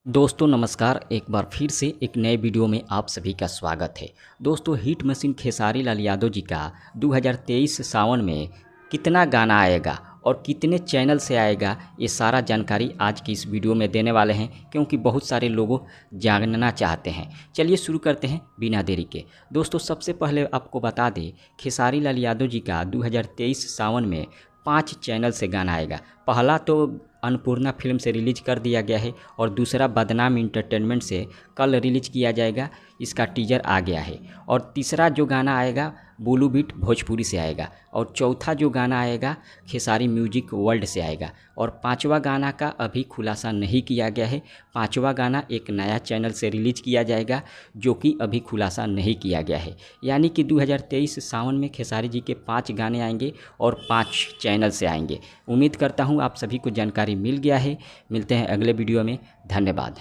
दोस्तों नमस्कार। एक बार फिर से एक नए वीडियो में आप सभी का स्वागत है। दोस्तों हिट मशीन खेसारी लाल यादव जी का 2023 सावन में कितना गाना आएगा और कितने चैनल से आएगा, ये सारा जानकारी आज की इस वीडियो में देने वाले हैं, क्योंकि बहुत सारे लोग जानना चाहते हैं। चलिए शुरू करते हैं बिना देरी के। दोस्तों सबसे पहले आपको बता दें, खेसारी लाल यादव जी का 2023 सावन में 5 चैनल से गाना आएगा। पहला तो अन्नपूर्णा फिल्म से रिलीज कर दिया गया है और दूसरा बदनाम इंटरटेनमेंट से कल रिलीज किया जाएगा, इसका टीजर आ गया है। और तीसरा जो गाना आएगा बुलू बीट भोजपुरी से आएगा और चौथा जो गाना आएगा खेसारी म्यूजिक वर्ल्ड से आएगा। और पांचवा गाना का अभी खुलासा नहीं किया गया है। पांचवा गाना एक नया चैनल से रिलीज किया जाएगा जो कि अभी खुलासा नहीं किया गया है। यानी कि 2023 सावन में खेसारी जी के 5 गाने आएंगे और 5 चैनल से आएंगे। उम्मीद करता हूँ आप सभी को जानकारी मिल गया है। मिलते हैं अगले वीडियो में। धन्यवाद।